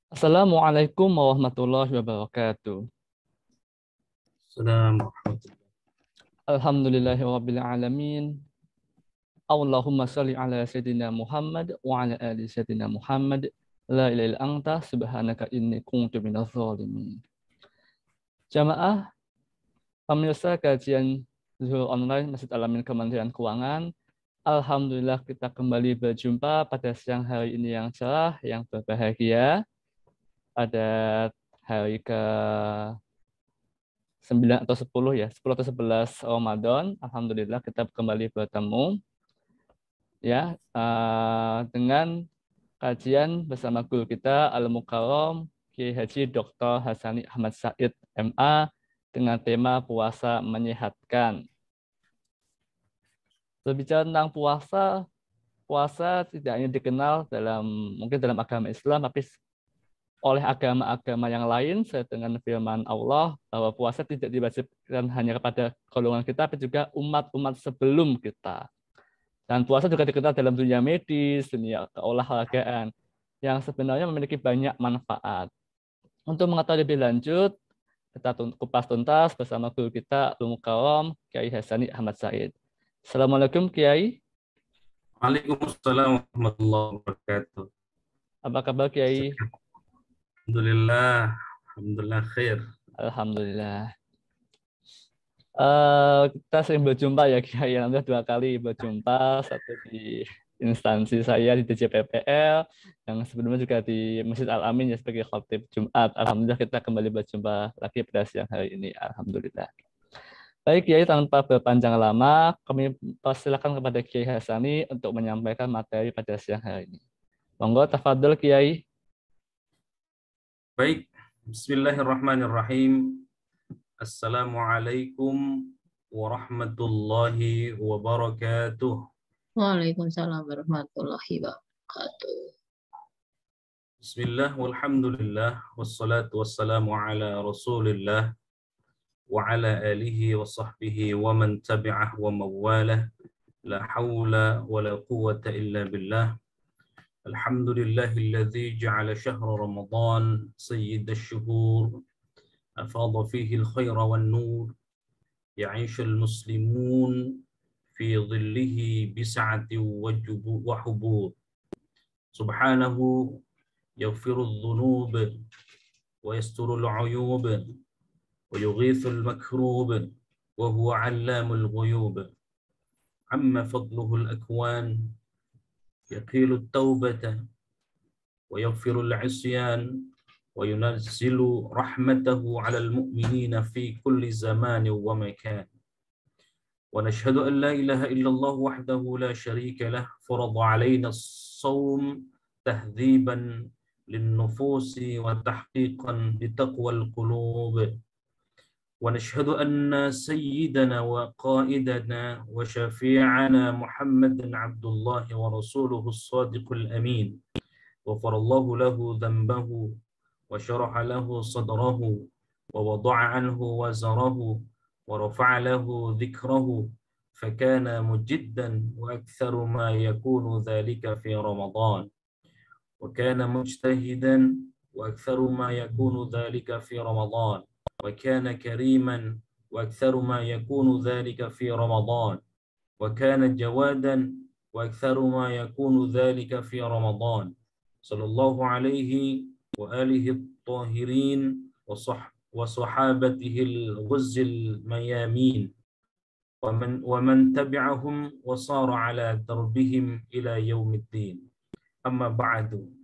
Assalamualaikum warahmatullahi wabarakatuh. Sudah. Alhamdulillahirabbil alamin. Allahumma shalli ala sayyidina Muhammad wa ala ali sayyidina Muhammad. La ilaha illa anta subhanaka inni kuntu minadz zalimin. Jamaah pemirsa kajian Zuhur online Masjid Al-Amin Kementerian Keuangan. Alhamdulillah kita kembali berjumpa pada siang hari ini yang cerah, yang berbahagia pada hari ke 9 atau 10 ya, 10 atau 11 Ramadan. Alhamdulillah kita kembali bertemu ya dengan kajian bersama guru kita Al-Mukarram Kiai Haji Dr. Hasani Ahmad Said MA dengan tema puasa menyehatkan. Berbicara tentang puasa, puasa tidak hanya dikenal mungkin dalam agama Islam, tapi oleh agama-agama yang lain sesuai dengan firman Allah bahwa puasa tidak diwajibkan hanya kepada golongan kita, tapi juga umat-umat sebelum kita. Dan puasa juga dikenal dalam dunia medis, dunia keolahragaan, yang sebenarnya memiliki banyak manfaat. Untuk mengetahui lebih lanjut, kita kupas tuntas bersama guru kita, Al Mukarram, Kiai Hasani Ahmad Said. Assalamualaikum Kiai. Waalaikumsalam warahmatullahi wabarakatuh. Apa kabar Kiai? Alhamdulillah, alhamdulillah khair. Alhamdulillah. Kita sering berjumpa ya Kiai, alhamdulillah 2 kali berjumpa, satu di instansi saya di DJPPL, yang sebelumnya juga di Masjid Al-Amin ya sebagai khatib Jumat. Alhamdulillah kita kembali berjumpa lagi pada siang hari ini. Alhamdulillah. Baik Kiai, tanpa berpanjang lama, kami persilakan kepada Kiai Hasani untuk menyampaikan materi pada siang hari ini. Monggo, tafadhol Kiai. Baik, bismillahirrahmanirrahim. Assalamualaikum warahmatullahi wabarakatuh. Waalaikumsalam warahmatullahi wabarakatuh. Bismillah walhamdulillah wassalatu wassalamu ala Rasulillah wa ala alihi wa sahbihi wa man tabi'ah wa mawalah. La hawla wa la quwwata illa billah. الحمد لله الذي جعل شهر رمضان سيد الشهور أفاض فيه الخير والنور يعيش المسلمون في ظله بسعة وحبور سبحانه يغفر الذنوب ويستر العيوب ويغيث المكروب وهو علام الغيوب عم فضله الأكوان يقيل التوبة ويغفر العصيان وينزل رحمته على المؤمنين في كل زمان ومكان ونشهد أن لا إله إلا الله وحده لا شريك له فرض علينا الصوم تهذيبا للنفوس وتحقيقا لتقوى القلوب ونشهد أن سيدنا وقائدنا وشفيعنا محمد عبد الله ورسوله الصادق الأمين غفر الله له ذنبه وشرح له صدره ووضع عنه وزره ورفع له ذكره فكان مجدا وأكثر ما يكون ذلك في رمضان وكان مجتهدا وأكثر ما يكون ذلك في رمضان وكان كريما وأكثر ما يكون ذلك في رمضان وكان جوادا وأكثر ما يكون ذلك في رمضان صلى الله عليه وآله الطاهرين وصحابته الغز الميامين ومن تبعهم وصار على دربهم إلى يوم الدين أما بعد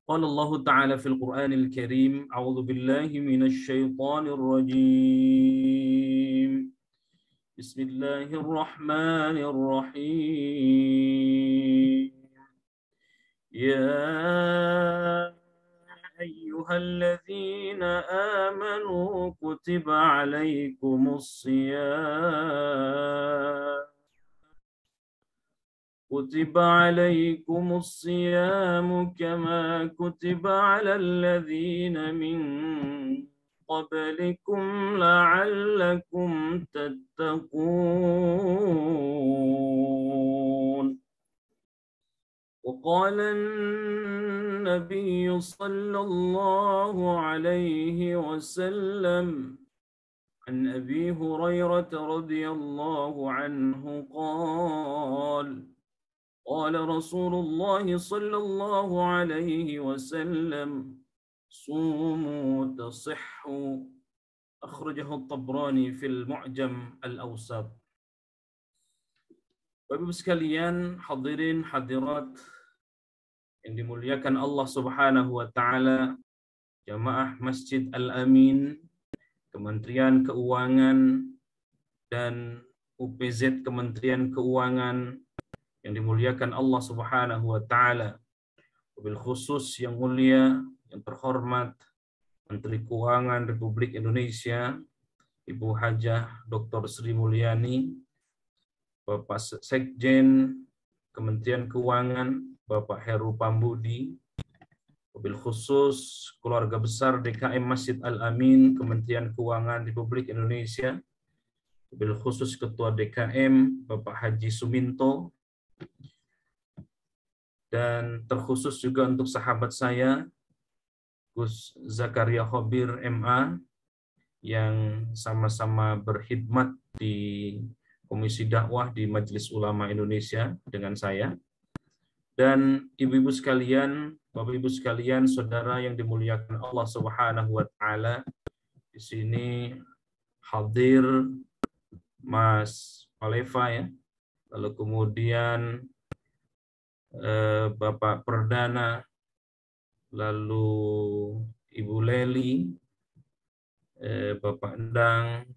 قال الله تعالى في القرآن الكريم أعوذ بالله من الشيطان الرجيم بسم الله الرحمن الرحيم يا أيها الذين آمنوا كتب عليكم الصيام كما كتب على الذين من قبلكم لعلكم تتقون وقال النبي صلى الله عليه وسلم عن أبي هريرة رضي الله عنه قال قال رسول الله صلى الله عليه وسلم صوموا تصحوا أخرجه الطبراني في المعجم الأوسط. Bapak Ibu sekalian, hadirin hadirat yang dimuliakan Allah Subhanahu wa taala, jamaah Masjid Al-Amin, Kementerian Keuangan dan UPZ Kementerian Keuangan yang dimuliakan Allah Subhanahu wa taala. Wabil khusus yang mulia, yang terhormat Menteri Keuangan Republik Indonesia, Ibu Hajah Dr. Sri Mulyani, Bapak Sekjen Kementerian Keuangan, Bapak Heru Pambudi, wabil khusus keluarga besar DKM Masjid Al-Amin, Kementerian Keuangan Republik Indonesia, wabil khusus Ketua DKM, Bapak Haji Suminto, dan terkhusus juga untuk sahabat saya, Gus Zakaria Khobir MA, yang sama-sama berkhidmat di Komisi Dakwah di Majelis Ulama Indonesia dengan saya, dan ibu-ibu sekalian, bapak-ibu sekalian, saudara yang dimuliakan Allah Subhanahu wa taala. Di sini hadir Mas Paleva ya. Lalu kemudian Bapak Perdana, lalu Ibu Leli, Bapak Endang,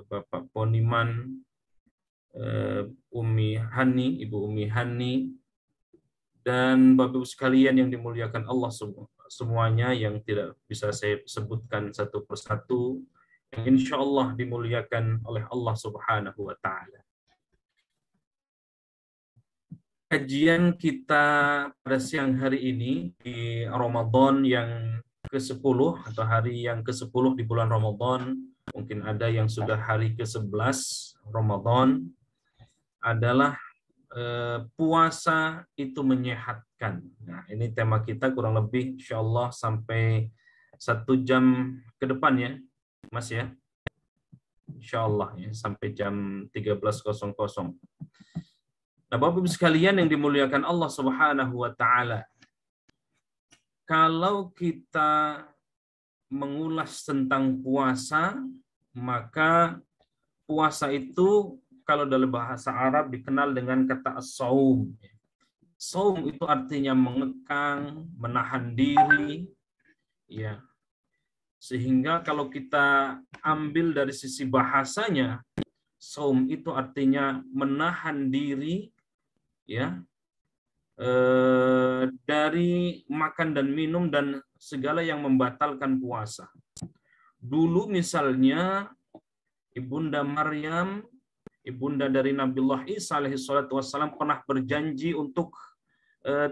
Bapak Poniman, Umi Hani, Ibu Umi Hani, dan Bapak-Ibu sekalian yang dimuliakan Allah semuanya yang tidak bisa saya sebutkan satu persatu, yang insya Allah dimuliakan oleh Allah Subhanahu wa Ta'ala. Kajian kita pada siang hari ini di Ramadan yang ke-10 atau hari yang ke-10 di bulan Ramadan, mungkin ada yang sudah hari ke-11 Ramadan, adalah puasa itu menyehatkan. Nah, ini tema kita kurang lebih insya Allah sampai 1 jam ke depan ya, Mas ya. Insya Allah ya, sampai jam 13.00. Nah, Bapak-Ibu sekalian yang dimuliakan Allah Subhanahu wa taala, kalau kita mengulas tentang puasa, maka puasa itu kalau dalam bahasa Arab dikenal dengan kata as-saum. Saum itu artinya mengekang, menahan diri, ya. Sehingga kalau kita ambil dari sisi bahasanya, saum itu artinya menahan diri, ya, dari makan dan minum dan segala yang membatalkan puasa. Dulu misalnya Ibunda Maryam, ibunda dari Nabiullah Isa alaihi salatu wassalam, pernah berjanji untuk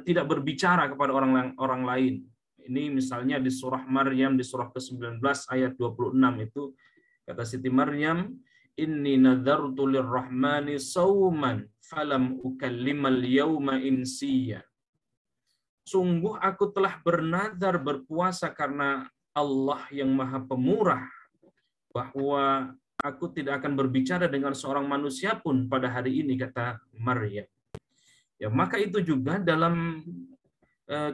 tidak berbicara kepada orang lain. Ini misalnya di surah Maryam di surah ke-19 ayat 26 itu kata Siti Maryam, inni nadartu lirrahmani sauman falam ukallimal yauma insiya. Sungguh aku telah bernadar berpuasa karena Allah yang Maha Pemurah, bahwa aku tidak akan berbicara dengan seorang manusia pun pada hari ini, kata Maryam. Ya, maka itu juga dalam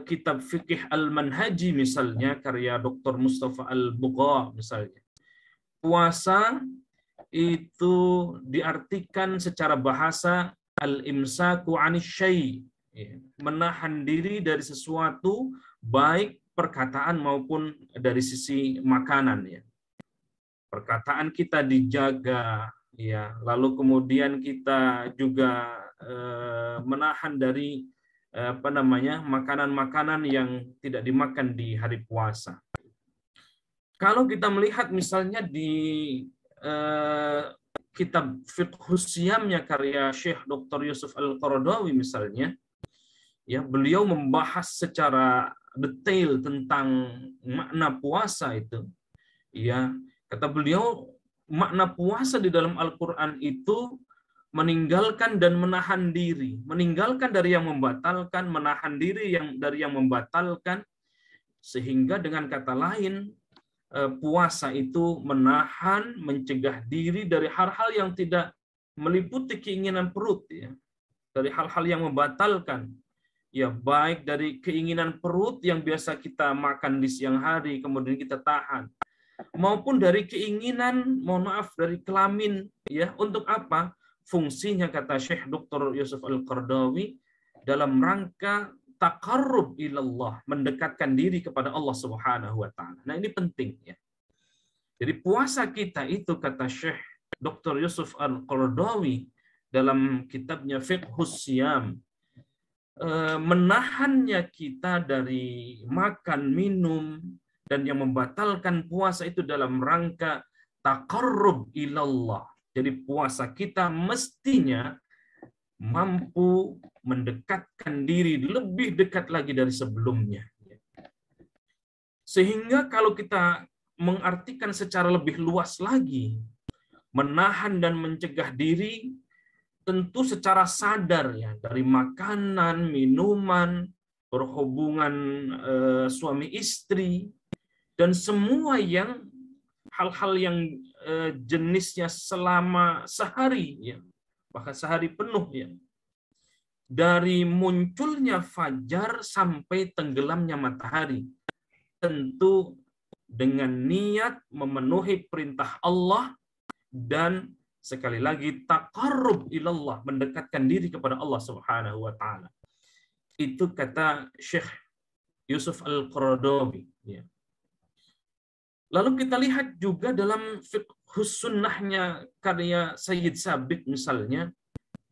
kitab Fikih Al-Manhaji misalnya, karya Dr. Mustafa Al-Bugha misalnya. Puasa itu diartikan secara bahasa al-imsaku 'anis syai', menahan diri dari sesuatu, baik perkataan maupun dari sisi makanan ya. Perkataan kita dijaga, ya. Lalu kemudian kita juga menahan dari makanan-makanan yang tidak dimakan di hari puasa. Kalau kita melihat misalnya di kitab Fiqhus Siyamnya karya Syekh Dr. Yusuf Al-Qaradawi misalnya, ya, beliau membahas secara detail tentang makna puasa itu, ya. Kata beliau, makna puasa di dalam Al-Quran itu meninggalkan dan menahan diri, meninggalkan dari yang membatalkan, menahan diri dari yang membatalkan, sehingga dengan kata lain puasa itu menahan, mencegah diri dari hal-hal yang tidak meliputi keinginan perut, ya, dari hal-hal yang membatalkan, ya, baik dari keinginan perut yang biasa kita makan di siang hari kemudian kita tahan, maupun dari keinginan, mohon maaf, dari kelamin, ya, untuk apa? Fungsinya, kata Syekh Dr. Yusuf Al-Qaradawi, dalam rangka taqarrub ilallah, mendekatkan diri kepada Allah Subhanahu wa taala. Nah, ini penting, ya. Jadi puasa kita itu, kata Syekh Dr. Yusuf Al-Qaradawi dalam kitabnya Fiqhus Siyam, menahannya kita dari makan, minum, dan yang membatalkan puasa itu dalam rangka taqarrub ilallah. Jadi puasa kita mestinya mampu mendekatkan diri lebih dekat lagi dari sebelumnya. Sehingga kalau kita mengartikan secara lebih luas lagi, menahan dan mencegah diri tentu secara sadar, ya, dari makanan, minuman, berhubungan suami istri, dan semua yang hal-hal yang jenisnya selama sehari, ya, bahkan sehari penuh, ya, dari munculnya fajar sampai tenggelamnya matahari, tentu dengan niat memenuhi perintah Allah dan sekali lagi taqarrub ilallah, mendekatkan diri kepada Allah Subhanahu wa taala. Itu kata Syekh Yusuf Al-Qaradawi, ya. Lalu kita lihat juga dalam Fiqhus Sunnahnya karya Sayyid Sabiq misalnya,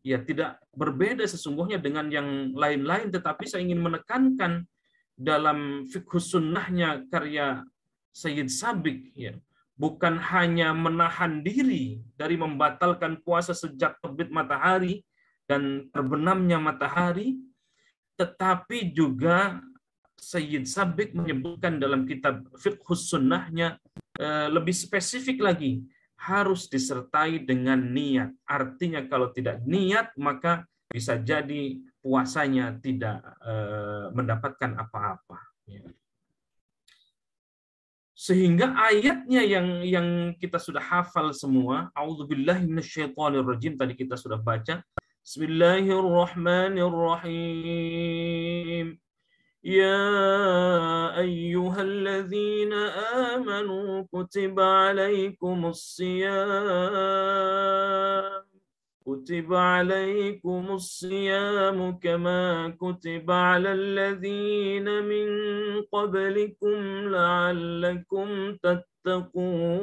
ya, tidak berbeda sesungguhnya dengan yang lain-lain, tetapi saya ingin menekankan dalam Fiqhus Sunnahnya karya Sayyid Sabiq, ya, bukan hanya menahan diri dari membatalkan puasa sejak terbit matahari dan terbenamnya matahari, tetapi juga Sayyid Sabiq menyebutkan dalam kitab Fiqhus Sunnahnya lebih spesifik lagi, harus disertai dengan niat. Artinya kalau tidak niat maka bisa jadi puasanya tidak mendapatkan apa-apa. Sehingga ayatnya yang kita sudah hafal semua, A'udzubillahi minasyaitonirrajim, tadi kita sudah baca. Bismillahirrahmanirrahim. يا أيها الذين آمنوا كتب عليكم الصيام كما كتب على الذين من قبلكم لعلكم تتقون.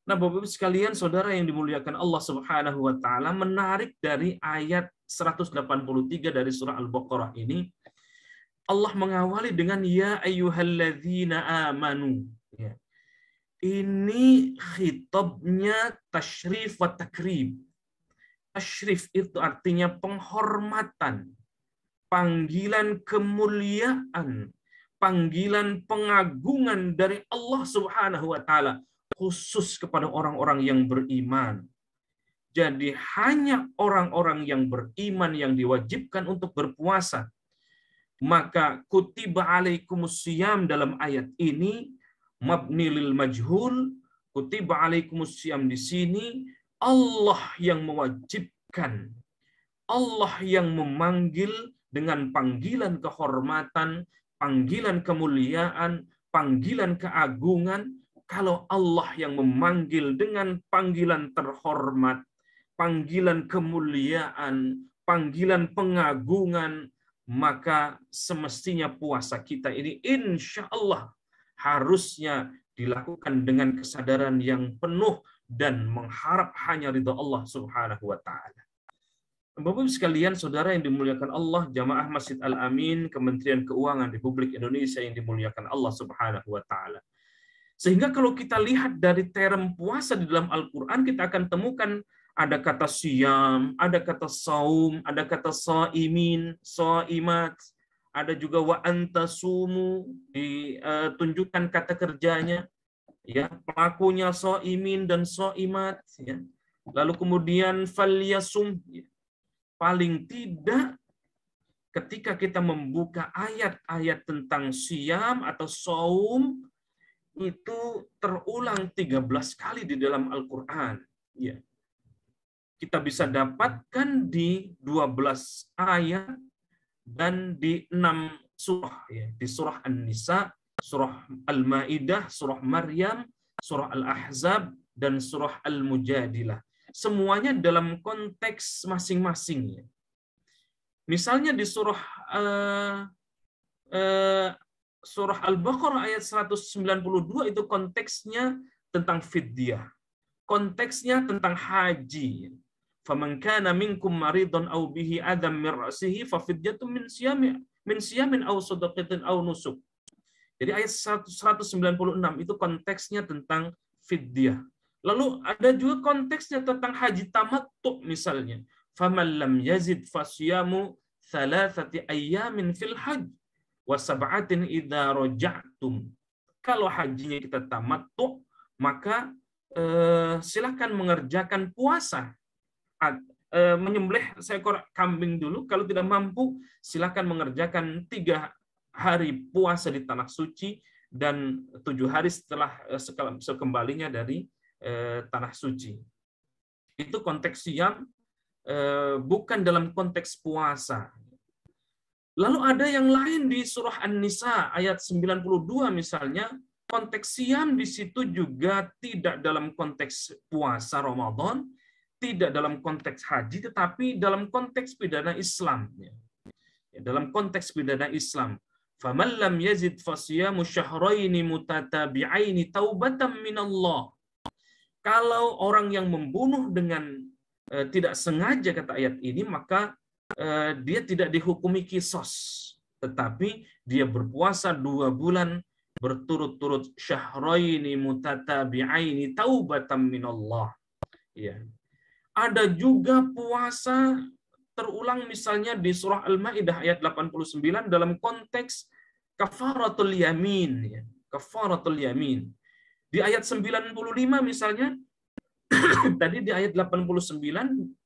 Nah, Bapak-Ibu sekalian, saudara yang dimuliakan Allah Subhanahu wa taala, menarik dari ayat 183 dari surah Al-Baqarah ini, Allah mengawali dengan ya ayyuhalladzina amanu. Ya. Ini khitabnya tasyrif wa takrim. Tasyrif itu artinya penghormatan, panggilan kemuliaan, panggilan pengagungan dari Allah Subhanahu wa taala khusus kepada orang-orang yang beriman. Jadi hanya orang-orang yang beriman yang diwajibkan untuk berpuasa. Maka kutiba alaikumusiyam dalam ayat ini mabni lil majhul, kutiba alaikumusiyam di sini Allah yang mewajibkan. Allah yang memanggil dengan panggilan kehormatan, panggilan kemuliaan, panggilan keagungan. Kalau Allah yang memanggil dengan panggilan terhormat, panggilan kemuliaan, panggilan pengagungan, maka semestinya puasa kita ini insya Allah harusnya dilakukan dengan kesadaran yang penuh dan mengharap hanya ridha Allah Subhanahu wa taala. Bapak-Ibu sekalian, saudara yang dimuliakan Allah, Jamaah Masjid Al-Amin, Kementerian Keuangan Republik Indonesia yang dimuliakan Allah Subhanahu wa taala. Sehingga kalau kita lihat dari term puasa di dalam Al-Quran, kita akan temukan ada kata siyam, ada kata saum, ada kata saimin, saimat, ada juga wa antasumu, ditunjukkan kata kerjanya. ya, pelakunya soimin dan soimat, ya. Lalu kemudian falyasum, ya. Paling tidak ketika kita membuka ayat-ayat tentang siam atau saum itu terulang 13 kali di dalam Al-Qur'an, ya. Kita bisa dapatkan di 12 ayat dan di 6 surah, ya. Di surah An-Nisa, surah Al-Maidah, surah Maryam, surah Al-Ahzab, dan surah Al-Mujadilah. Semuanya dalam konteks masing-masing, ya. Misalnya di surah Al-Baqarah ayat 192 itu konteksnya tentang fidyah. Konteksnya tentang haji. Faman kana minkum maridun aw bihi adam min ra'sihi fa fidyatun min siyamin aw shadaqatin aw nusuk. Jadi ayat 196 itu konteksnya tentang fidyah. Lalu ada juga konteksnya tentang haji tamattu misalnya. Faman lam yazid fasyamu thalathati ayyamin fil hajj wa sab'atin idza raja'tum. Kalau hajinya kita tamattu, maka silakan mengerjakan puasa. Menyembelih seekor kambing dulu, kalau tidak mampu silakan mengerjakan 3 hari puasa di tanah suci dan 7 hari setelah sekembalinya dari tanah suci. Itu konteks siam, bukan dalam konteks puasa. Lalu ada yang lain di surah An-Nisa ayat 92 misalnya, konteks siam di situ juga tidak dalam konteks puasa Ramadan, tidak dalam konteks haji, tetapi dalam konteks pidana Islam. Dalam konteks pidana Islam. فَمَنْ لَمْ يَزِدْ فَصِيَامُ شَهْرَيْنِ مُتَتَابِعَيْنِ تَوْبَةً مِنَ اللَّهِ. Kalau orang yang membunuh dengan tidak sengaja, kata ayat ini, maka dia tidak dihukumi kisos, tetapi dia berpuasa 2 bulan berturut-turut, syahraini mutatabi'aini taubatan minallah. Ya. Ada juga puasa terulang misalnya di surah Al-Maidah ayat 89 dalam konteks kafaratul yamin, ya. Kafaratul yamin. Di ayat 95 misalnya tadi di ayat 89,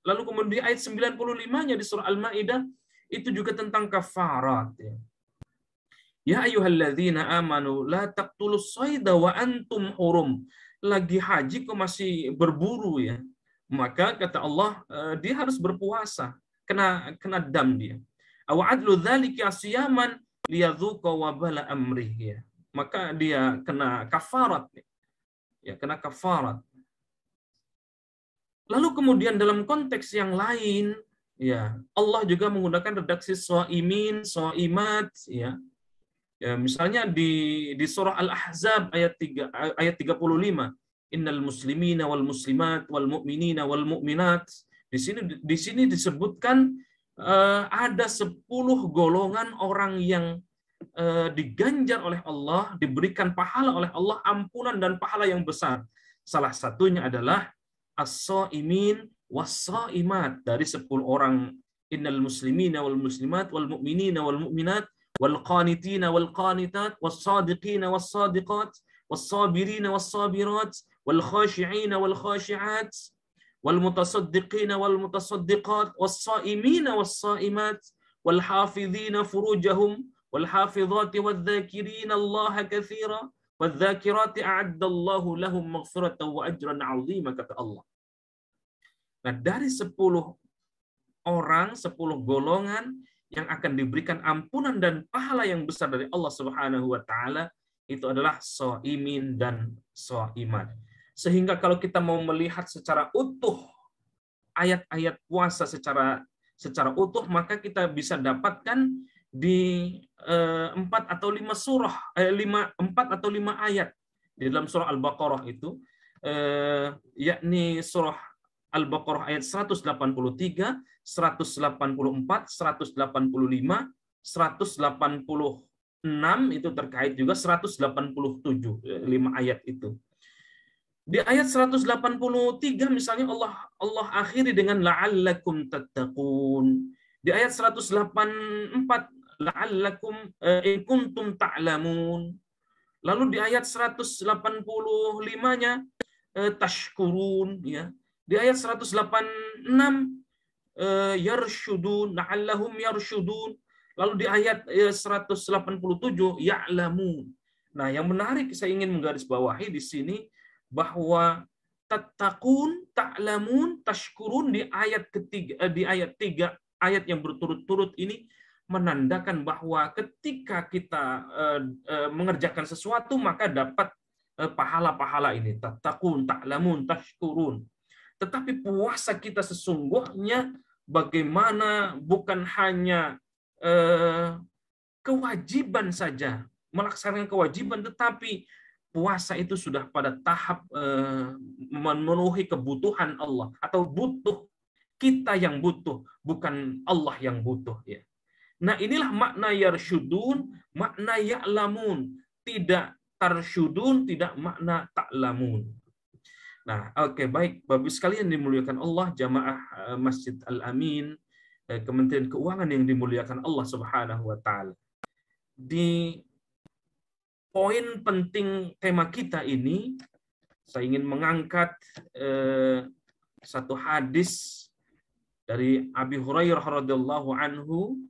lalu kemudian di ayat 95-nya di surah Al-Maidah itu juga tentang kafarat, ya. Ya ayyuhalladzina amanu la taqtulus sayda wa antum hurum. Lagi haji kok masih berburu, ya. Maka kata Allah, dia harus berpuasa, kena dam dia. Aw adlu dzalika siyaman liyadzuqa wabala amrih, ya. Maka dia kena kafarat, ya, kena kafarat. Lalu kemudian dalam konteks yang lain, ya, Allah juga menggunakan redaksi shaimin, shaimat, ya. Ya, misalnya di surah Al-Ahzab ayat 35, innal muslimina wal muslimat wal mu'minina wal mu'minat. Di sini disebutkan ada 10 golongan orang yang diganjar oleh Allah, diberikan pahala oleh Allah, ampunan dan pahala yang besar. Salah satunya adalah as-shaimin was-shaimat, dari 10 orang, innal muslimina wal muslimat wal mu'minina wal mu'minat wal qanitina wal qanitat was sadiqina was sadiqat was sabirina was sabirat wal khashi'ina wal khashi'at wal mutasaddiqina wal mutasaddiqat was saimina was saimat wal hafizina furujahum wal hafizati wadh dzakirina Allah katsira wadh dzakirati a'adda Allahu lahum maghfiratan wa ajran 'azima, kata Allah. Nah, dari 10 orang, 10 golongan yang akan diberikan ampunan dan pahala yang besar dari Allah Subhanahu wa taala, itu adalah shaimin dan shaimat. Sehingga kalau kita mau melihat secara utuh ayat-ayat puasa secara utuh, maka kita bisa dapatkan di 4 atau 5 surah, 4 atau 5 ayat di dalam surah Al-Baqarah itu, yakni surah Al-Baqarah ayat 183, 184, 185, 186 itu terkait juga 187, 5 ayat itu. Di ayat 183 misalnya Allah akhiri dengan la'allakum tattaqun. Di ayat 184 la'allakum in kuntum ta'lamun. Lalu di ayat 185-nya tashkurun, ya. Di ayat 186 yarshudun, la'allahum yarshudun. Lalu di ayat 187 ya'lamun. Nah, yang menarik saya ingin menggarisbawahi di sini bahwa tattaqun, ta'lamun, tashkurun di ayat ketiga, di ayat 3 ayat yang berturut-turut ini menandakan bahwa ketika kita mengerjakan sesuatu maka dapat pahala-pahala ini, tattaqun, ta'lamun, tashkurun. Tetapi puasa kita sesungguhnya bagaimana bukan hanya kewajiban saja, melaksanakan kewajiban, tetapi puasa itu sudah pada tahap memenuhi kebutuhan Allah, atau butuh kita yang butuh, bukan Allah yang butuh, ya. Nah, inilah makna yarsyudun, makna ya'lamun. Tidak tarsyudun, tidak makna ta'lamun. Nah, oke, baik, Bapak sekalian dimuliakan Allah, jamaah Masjid Al-Amin, Kementerian Keuangan yang dimuliakan Allah Subhanahu wa taala. Di poin penting tema kita ini, saya ingin mengangkat satu hadis dari Abi Hurairah radhiyallahu anhu,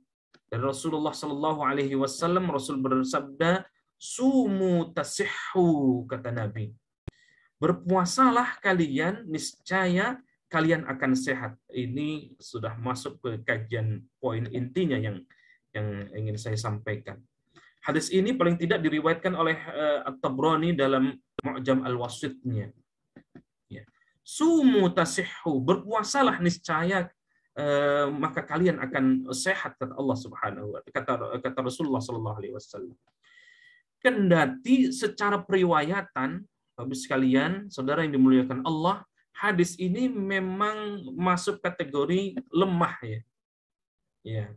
dari Rasulullah sallallahu alaihi wasallam. Rasul bersabda, "Sumu tasihhu," kata Nabi. Berpuasalah kalian, niscaya kalian akan sehat. Ini sudah masuk ke kajian poin intinya yang ingin saya sampaikan. Hadis ini paling tidak diriwayatkan oleh At-Tabrani dalam Mu'jam Al-Wasitnya. Ya. Sumu tasihhu, berpuasalah niscaya maka kalian akan sehat, kata Allah Subhanahu wa taala, kata Rasulullah sallallahu alaihi wasallam. Kendati secara periwayatan, Bapak sekalian, saudara yang dimuliakan Allah, hadis ini memang masuk kategori lemah, ya. Ya.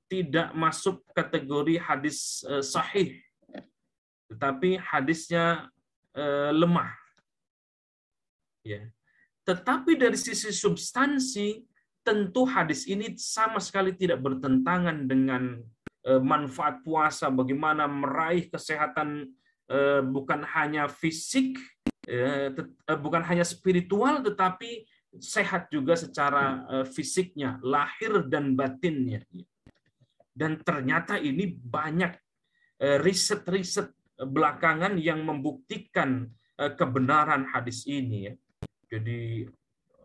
Tidak masuk kategori hadis sahih, tetapi hadisnya lemah. Ya. Tetapi dari sisi substansi, tentu hadis ini sama sekali tidak bertentangan dengan manfaat puasa, bagaimana meraih kesehatan bukan hanya fisik, bukan hanya spiritual, tetapi sehat juga secara fisiknya, lahir dan batinnya. Dan ternyata ini banyak riset-riset belakangan yang membuktikan kebenaran hadis ini, ya. Jadi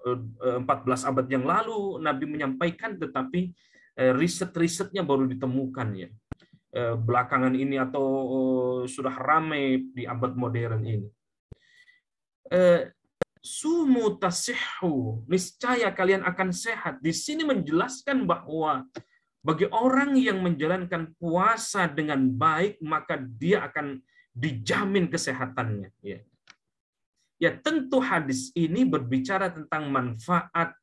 14 abad yang lalu Nabi menyampaikan, tetapi riset-risetnya baru ditemukan, ya, belakangan ini, atau sudah ramai di abad modern ini. Sumu tasihhu, niscaya kalian akan sehat. Di sini menjelaskan bahwa bagi orang yang menjalankan puasa dengan baik, maka dia akan dijamin kesehatannya. Ya, tentu hadis ini berbicara tentang manfaat,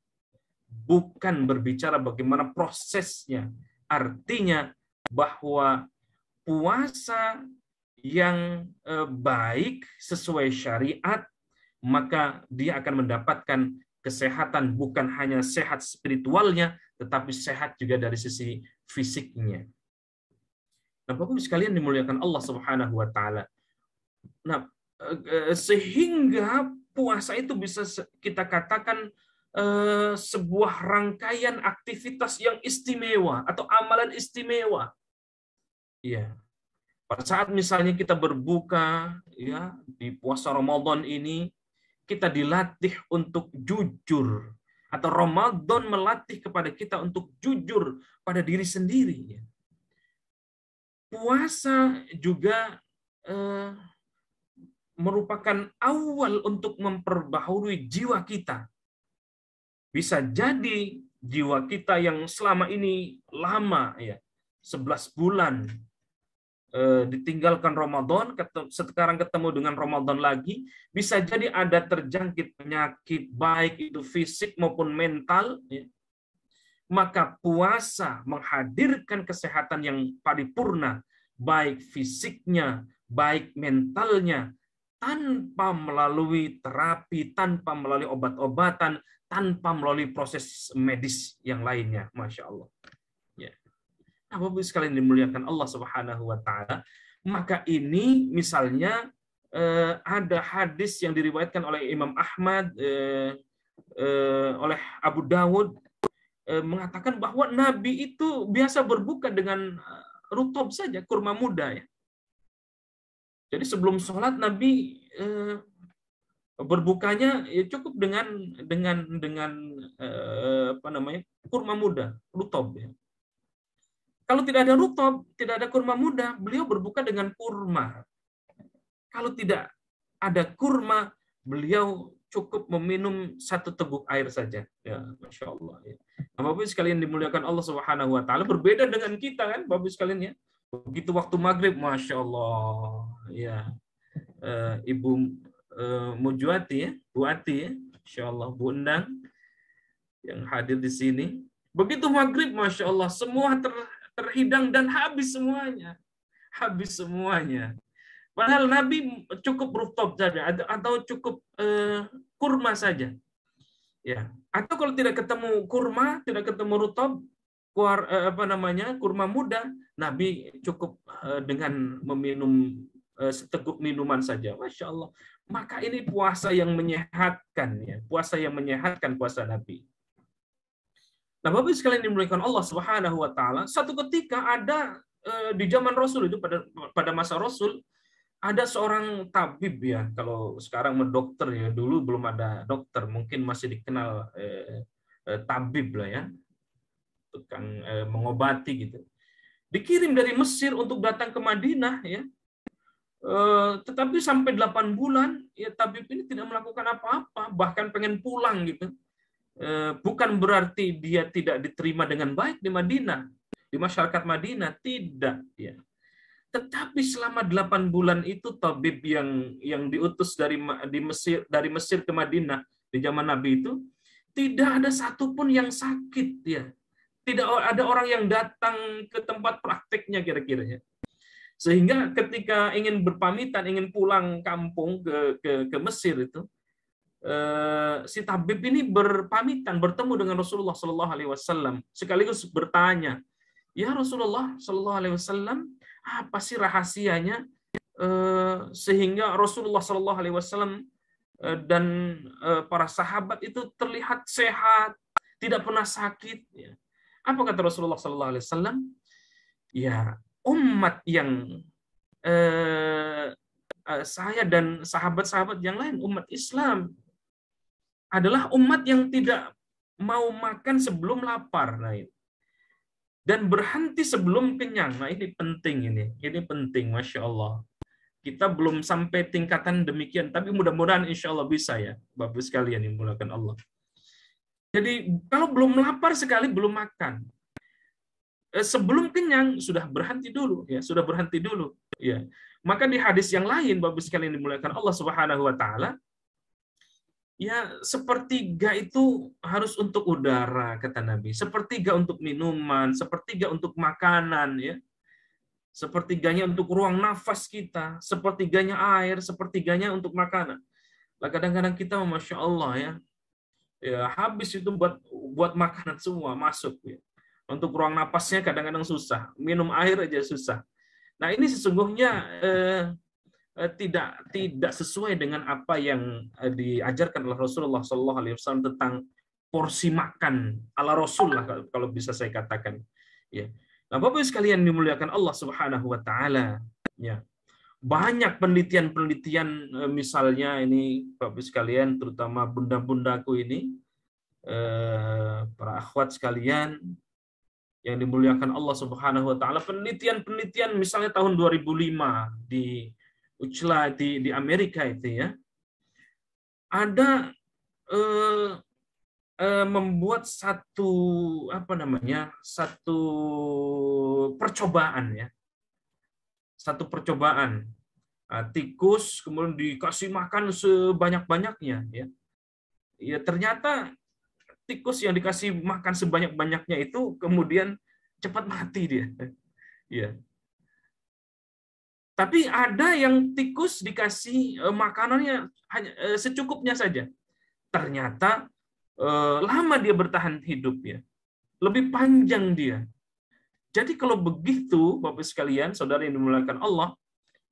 bukan berbicara bagaimana prosesnya. Artinya bahwa puasa yang baik sesuai syariat, maka dia akan mendapatkan kesehatan, bukan hanya sehat spiritualnya, tetapi sehat juga dari sisi fisiknya. Nah, Bapak sekalian dimuliakan Allah Subhanahu wa taala. Nah, sehingga puasa itu bisa kita katakan sebuah rangkaian aktivitas yang istimewa atau amalan istimewa. Ya. Pada saat misalnya kita berbuka, ya, di puasa Ramadan ini, kita dilatih untuk jujur, atau Ramadan melatih kepada kita untuk jujur pada diri sendiri. Puasa juga merupakan awal untuk memperbaharui jiwa kita. Bisa jadi jiwa kita yang selama ini lama, ya, 11 bulan ditinggalkan Ramadan, sekarang ketemu dengan Ramadan lagi, bisa jadi ada terjangkit penyakit, baik itu fisik maupun mental, ya. Maka puasa menghadirkan kesehatan yang paripurna, baik fisiknya, baik mentalnya, tanpa melalui terapi, tanpa melalui obat-obatan, tanpa melalui proses medis yang lainnya. Masya Allah. Ya. Bapak sekalian dimuliakan Allah Subhanahu wa taala, Maka ini misalnya ada hadis yang diriwayatkan oleh Imam Ahmad, oleh Abu Dawud, mengatakan bahwa Nabi itu biasa berbuka dengan rutob saja, kurma muda ya. Jadi sebelum sholat Nabi berbukanya ya cukup dengan apa namanya, kurma muda, rutob ya. Kalau tidak ada rutob, tidak ada kurma muda, beliau berbuka dengan kurma. Kalau tidak ada kurma, beliau cukup meminum 1 teguk air saja. Ya, Masya Allah. Ya. Nah, Bapak sekalian dimuliakan Allah Subhanahu Wa Taala, berbeda dengan kita kan, Bapak sekalian ya. Begitu waktu maghrib, Masya Allah. Ya, Ibu Mujuati ya, Bu Ati ya, Masya Allah, Bu Endang yang hadir di sini. Begitu maghrib, Masya Allah, semua terhidang dan habis semuanya. Habis semuanya. Padahal Nabi cukup rutop saja atau cukup kurma saja. Ya. Atau kalau tidak ketemu kurma, tidak ketemu rutop, kurma muda, Nabi cukup dengan meminum seteguk minuman saja. Masya Allah. Maka ini puasa yang menyehatkan ya, puasa yang menyehatkan puasa Nabi. Nah, Bapak sekalian dimuliakan Allah Subhanahu Wa Taala, satu ketika ada di zaman Rasul itu, pada masa Rasul, ada seorang tabib ya, kalau sekarang dokter ya, dulu belum ada dokter, mungkin masih dikenal tabib lah ya, tukang mengobati gitu. Dikirim dari Mesir untuk datang ke Madinah ya, tetapi sampai 8 bulan ya tabib ini tidak melakukan apa-apa, bahkan pengen pulang gitu. Bukan berarti dia tidak diterima dengan baik di Madinah, di masyarakat Madinah, tidak ya. Tetapi selama 8 bulan itu tabib yang diutus dari Mesir ke Madinah di zaman Nabi itu, tidak ada satupun yang sakit ya. Tidak ada orang yang datang ke tempat prakteknya kira-kira ya. Sehingga ketika ingin berpamitan, ingin pulang kampung ke Mesir itu, si tabib ini berpamitan, bertemu dengan Rasulullah Shallallahu Alaihi Wasallam, sekaligus bertanya, ya Rasulullah Shallallahu Alaihi Wasallam, apa sih rahasianya sehingga Rasulullah Shallallahu Alaihi Wasallam dan para sahabat itu terlihat sehat, tidak pernah sakit? Apa kata Rasulullah Shallallahu Alaihi Wasallam? Ya, umat yang saya dan sahabat-sahabat yang lain, umat Islam, adalah umat yang tidak mau makan sebelum lapar. Nah, dan berhenti sebelum kenyang. Nah, ini penting ini penting, Masya Allah. Kita belum sampai tingkatan demikian, tapi mudah-mudahan insya Allah bisa ya, Bapak sekalian yang dimuliakan Allah. Jadi kalau belum lapar sekali belum makan, sebelum kenyang sudah berhenti dulu ya, sudah berhenti dulu ya. Maka di hadis yang lain, Bapak sekalian yang dimuliakan Allah Subhanahu Wa Taala, ya, sepertiga itu harus untuk udara, kata Nabi. Sepertiga untuk minuman, sepertiga untuk makanan, ya. Sepertiganya untuk ruang nafas kita, sepertiganya air, sepertiganya untuk makanan. Lah kadang-kadang kita, Masya Allah ya habis itu buat makanan semua masuk ya. Untuk ruang nafasnya kadang-kadang susah, minum air aja susah. Nah, ini sesungguhnya tidak sesuai dengan apa yang diajarkan oleh Rasulullah SAW tentang porsi makan ala Rasul lah, kalau bisa saya katakan. Ya. Nah, Bapak sekalian dimuliakan Allah Subhanahu Wa Taala. Ya. Banyak penelitian-penelitian, misalnya ini Bapak sekalian, terutama bunda-bundaku ini, para akhwat sekalian yang dimuliakan Allah Subhanahu Wa Taala, penelitian-penelitian misalnya tahun 2005 di UCLA di Amerika itu ya, ada membuat satu percobaan ya, satu percobaan. Tikus kemudian dikasih makan sebanyak-banyaknya ya. Ya ternyata tikus yang dikasih makan sebanyak-banyaknya itu kemudian cepat mati dia. Ya. Tapi ada yang tikus dikasih makanannya hanya secukupnya saja. Ternyata lama dia bertahan hidup ya. Lebih panjang dia. Jadi kalau begitu, Bapak sekalian, saudara yang dimuliakan Allah,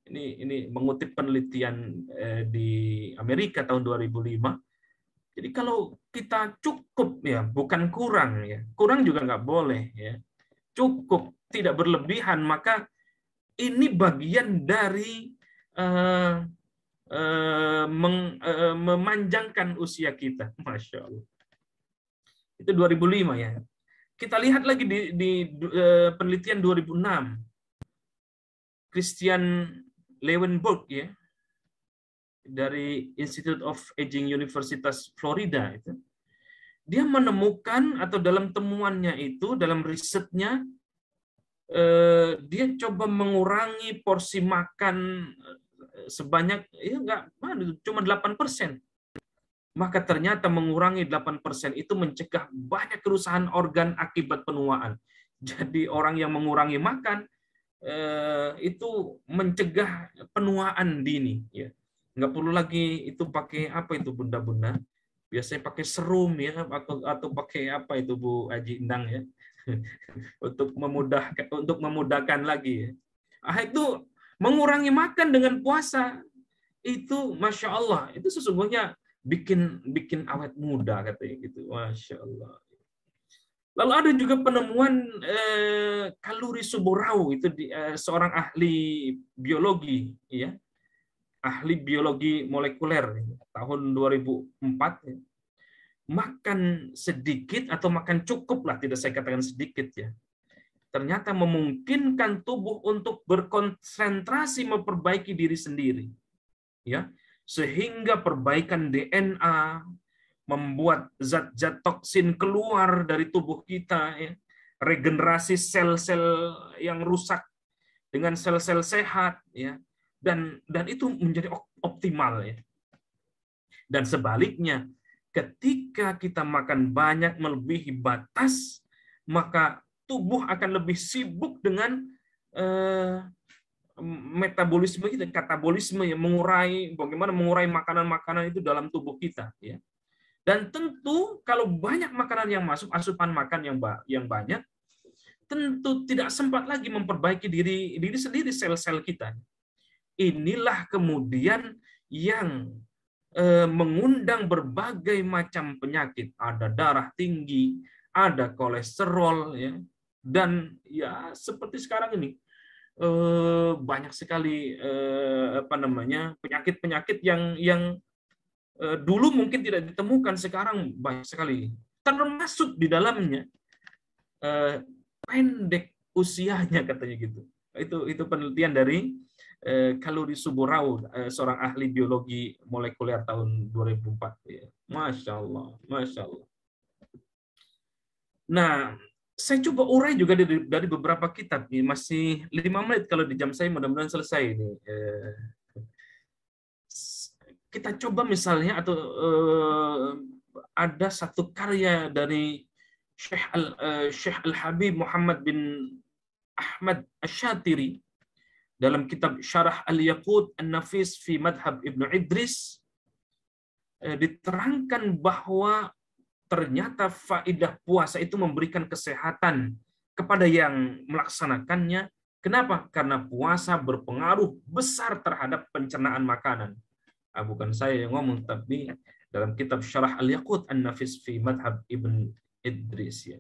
Ini mengutip penelitian di Amerika tahun 2005. Jadi kalau kita cukup ya, bukan kurang ya. Kurang juga nggak boleh ya. Cukup, tidak berlebihan, maka ini bagian dari memanjangkan usia kita. Masya Allah. Itu 2005 ya. Kita lihat lagi di penelitian 2006. Christian Lewenberg ya, dari Institute of Aging Universitas Florida itu, dia menemukan atau dalam temuannya itu, dalam risetnya, dia coba mengurangi porsi makan sebanyak cuma 8%. Maka ternyata mengurangi 8% itu mencegah banyak kerusakan organ akibat penuaan. Jadi orang yang mengurangi makan itu mencegah penuaan dini ya. Nggak perlu lagi itu pakai apa itu bunda-bunda, biasanya pakai serum ya, atau pakai apa itu Bu Haji Endang ya untuk memudahkan lagi ya. Itu mengurangi makan dengan puasa itu Masya Allah, itu sesungguhnya bikin awet muda katanya gitu. Masya Allah. Lalu ada juga penemuan kalori suburau itu seorang ahli biologi ya, ahli biologi molekuler tahun 2004 ya. Makan sedikit atau makan cukup lah, tidak saya katakan sedikit ya, ternyata memungkinkan tubuh untuk berkonsentrasi memperbaiki diri sendiri ya, sehingga perbaikan DNA, membuat zat-zat toksin keluar dari tubuh kita ya, regenerasi sel-sel yang rusak dengan sel-sel sehat ya, dan itu menjadi optimal ya. Dan sebaliknya, ketika kita makan banyak melebihi batas, maka tubuh akan lebih sibuk dengan metabolisme kita, katabolisme yang bagaimana mengurai makanan-makanan itu dalam tubuh kita ya. Dan tentu kalau banyak makanan yang masuk, asupan makan yang banyak, tentu tidak sempat lagi memperbaiki diri sendiri, sel-sel kita. Inilah kemudian yang mengundang berbagai macam penyakit. Ada darah tinggi, ada kolesterol, ya, dan ya seperti sekarang ini banyak sekali penyakit-penyakit yang dulu mungkin tidak ditemukan, sekarang banyak sekali. Termasuk di dalamnya pendek usianya katanya gitu. Itu penelitian dari kalori suburau, seorang ahli biologi molekuler tahun 2004. Ya. Masya Allah, Masya Allah. Nah, saya coba urai juga dari beberapa kitab. Masih 5 menit kalau di jam saya, mudah-mudahan selesai ini. Kita coba misalnya, atau ada satu karya dari Syekh Al-Habib Muhammad bin Ahmad Asy-Syatiri dalam kitab Syarah Al-Yaqut An-Nafis fi Madhab Ibnu Idris, diterangkan bahwa ternyata faidah puasa itu memberikan kesehatan kepada yang melaksanakannya. Kenapa? Karena puasa berpengaruh besar terhadap pencernaan makanan. Bukan saya yang ngomong, tapi dalam kitab Syarah Al-Yaqut An-Nafis fi Madhab Ibn Idris. Ya.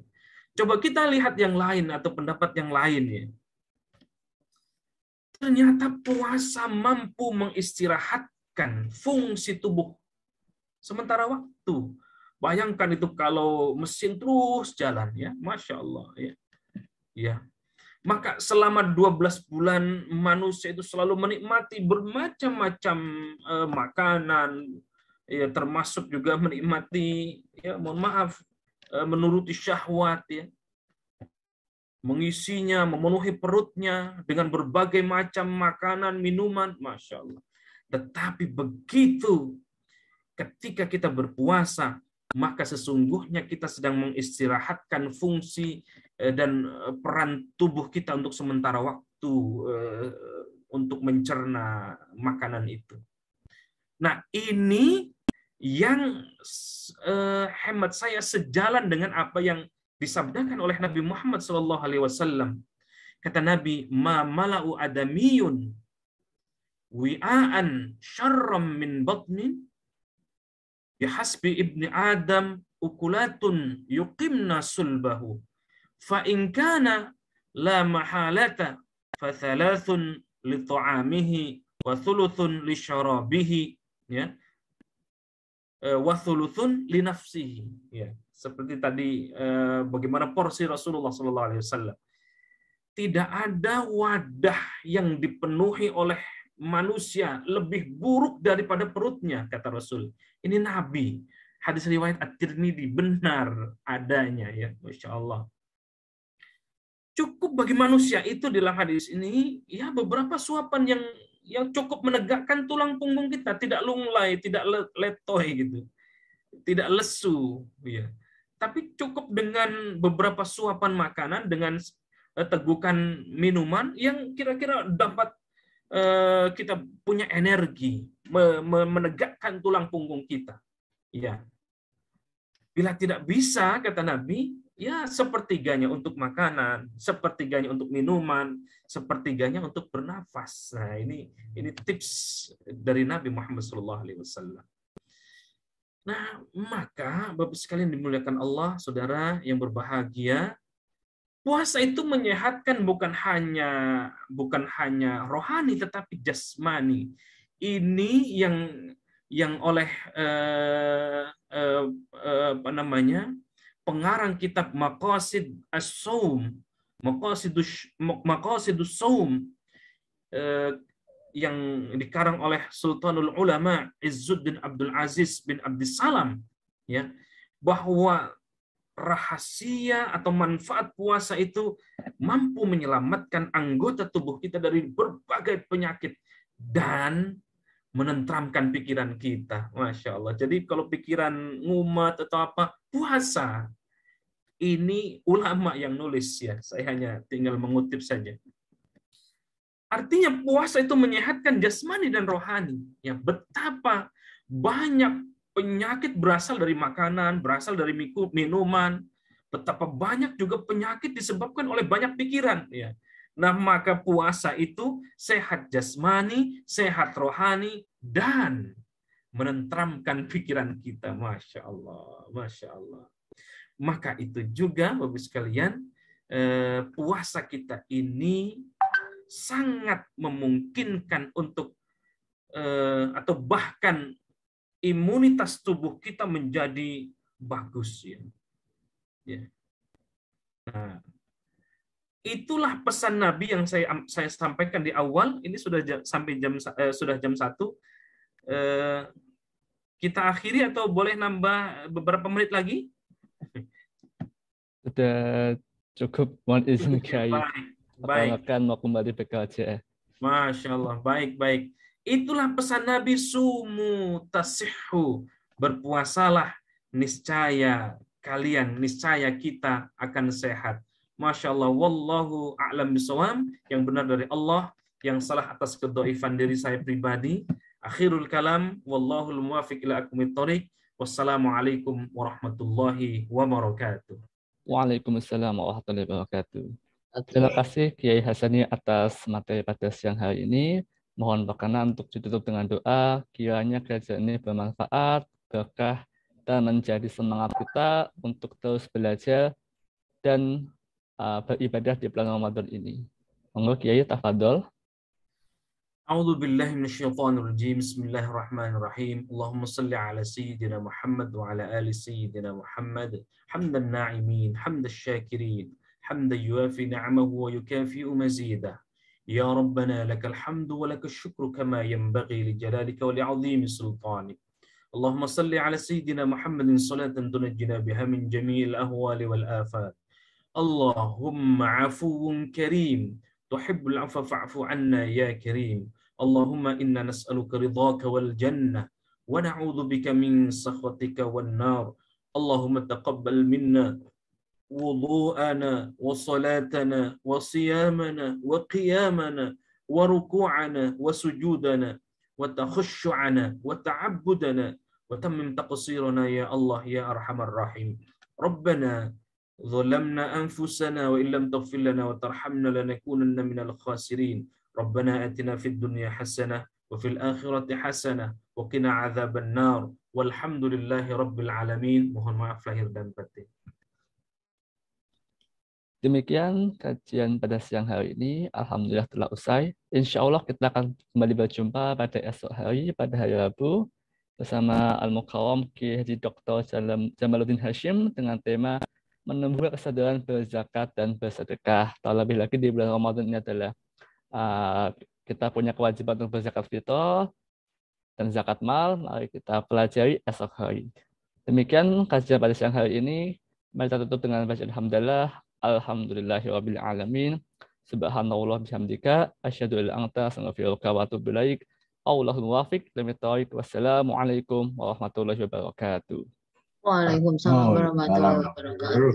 Coba kita lihat yang lain atau pendapat yang lain. Ya. Ternyata puasa mampu mengistirahatkan fungsi tubuh sementara waktu. Bayangkan itu kalau mesin terus jalan, ya, Masya Allah. Ya. Ya. Maka selama 12 bulan manusia itu selalu menikmati bermacam-macam makanan, ya, termasuk juga menikmati, ya, mohon maaf, menuruti syahwat, ya, mengisinya, memenuhi perutnya dengan berbagai macam makanan, minuman, Masya Allah. Tetapi begitu ketika kita berpuasa, maka sesungguhnya kita sedang mengistirahatkan fungsi dan peran tubuh kita untuk sementara waktu untuk mencerna makanan itu. Nah, ini yang hemat saya sejalan dengan apa yang disabdakan oleh Nabi Muhammad SAW. Kata Nabi, ma mala'u adamiyun wi'aan syarram min batnin bihasbi ibni Adam ukulatun yuqimna sulbahu fa in kana la mahalata fa thalathun li ta'amihi wa thuluthun li syarabihi, ya, wa thuluthun li nafsihi, ya. Seperti tadi bagaimana porsi Rasulullah sallallahu alaihi wasallam. Tidak ada wadah yang dipenuhi oleh manusia lebih buruk daripada perutnya, kata Rasul. Ini Nabi. Hadis riwayat At-Tirmidzi, benar adanya, ya, Masya Allah. Cukup bagi manusia itu dalam hadis ini, ya, beberapa suapan yang cukup menegakkan tulang punggung kita, tidak lunglai, tidak letoy gitu, tidak lesu, ya. Tapi cukup dengan beberapa suapan makanan, dengan tegukan minuman yang kira-kira dapat kita punya energi, menegakkan tulang punggung kita. Ya. Bila tidak bisa, kata Nabi, ya sepertiganya untuk makanan, sepertiganya untuk minuman, sepertiganya untuk bernafas. Nah, ini tips dari Nabi Muhammad SAW. Nah, maka Bapak sekalian dimuliakan Allah, saudara yang berbahagia, puasa itu menyehatkan bukan hanya rohani tetapi jasmani. Ini yang oleh pengarang kitab Maqasid As-Saum, Maqasidus Saum, yang dikarang oleh Sultanul Ulama Izzuddin Abdul Aziz bin Abdissalam, ya, bahwa rahasia atau manfaat puasa itu mampu menyelamatkan anggota tubuh kita dari berbagai penyakit dan menenteramkan pikiran kita. Masya Allah. Jadi kalau pikiran ngumat atau apa, puasa. Ini ulama yang nulis, ya. Saya hanya tinggal mengutip saja. Artinya puasa itu menyehatkan jasmani dan rohani. Ya, betapa banyak penyakit berasal dari makanan, berasal dari minuman. Betapa banyak juga penyakit disebabkan oleh banyak pikiran. Ya. Nah, maka puasa itu sehat jasmani, sehat rohani, dan menenteramkan pikiran kita. Masya Allah, Masya Allah. Maka itu juga, Bapak sekalian, puasa kita ini sangat memungkinkan untuk, atau bahkan imunitas tubuh kita menjadi bagus. Ya. Ya. Nah, itulah pesan Nabi yang saya sampaikan di awal. Ini sudah sampai jam 1. Kita akhiri atau boleh nambah beberapa menit lagi? Sudah cukup, mohon izin Kiai. Baik. Akan mau kembali bekerja. Masya Allah, baik. Itulah pesan Nabi, sumu tasihhu, berpuasalah, niscaya kita akan sehat. Masya Allah, wallahu a'lam bishawab. Yang benar dari Allah, yang salah atas kedhaifan diri saya pribadi. Akhirul kalam, wallahul muwaffiq ila aqwamit thoriq. Wassalamualaikum warahmatullahi wabarakatuh. Waalaikumsalam warahmatullahi wabarakatuh. Terima kasih Kiai Hasani atas materi pada siang hari ini. Mohon berkenan untuk ditutup dengan doa, kiranya kajian ini bermanfaat, berkah, dan menjadi semangat kita untuk terus belajar dan beribadah di bulan Ramadan ini. Monggo Kiai, tafadhol. A'udzu billahi minasyaitonir rajim. Bismillahirrahmanirrahim. Allahumma shalli ala sayyidina Muhammad wa ala ali sayyidina Muhammad. Hamdan na'imin, hamdash syakirin, hamdan yuafi ni'amahu wa yukafi'u mazidah. Ya Rabbana lakal hamdu wa lakal syukru kama yanbaghi li jalalika wa li'azimi sultanik. Allahumma salli ala sayyidina Muhammadin salatan tunajjina biha min jami'il ahwali wal afat. Allahumma afuwun karim, tuhibbul afwa fa'fu anna ya karim. Allahumma inna nas'aluka ridhaka wal jannah wa na'udzu bika min sakhatika wan nar. Allahumma taqabbal minna wudu'ana wa salatana wa siyamana wa qiyamana wa ruku'ana wa sujudana wa takhushu'ana wa ta'abbudana wa tammim taqsirana ya Allah ya arhamar rahim. Rabbana ظلمنا أنفسنا وإن لم تغفر لنا وترحمنا لنكونن من الخاسرين. ربنا آتنا في الدنيا حسنة وفي الآخرة حسنة وقنا عذاب النار والحمد لله رب العالمين. Mohon maaf lahir dan batin. Demikian kajian pada siang hari ini. Alhamdulillah telah usai. Insya Allah kita akan kembali berjumpa pada esok hari, pada hari Rabu, bersama Al-Mukarram Kiai Haji Dr. Jamaluddin Hashim dengan tema menumbuhkan kesadaran berzakat dan bersedekah. Terlebih lagi di bulan Ramadan ini adalah kita punya kewajiban untuk berzakat fitrah dan zakat mal. Mari kita pelajari esok hari. Demikian kajian pada siang hari ini. Mari kita tutup dengan baca alhamdulillah. Alhamdulillahirabbil alamin. Subhanallah bihamdika asyhadu an la ilaha illa anta astaghfiruka wa atubu ilaik. Allahul muwaffiq. Wassalamualaikum warahmatullahi wabarakatuh. Waalaikumsalam warahmatullahi wabarakatuh.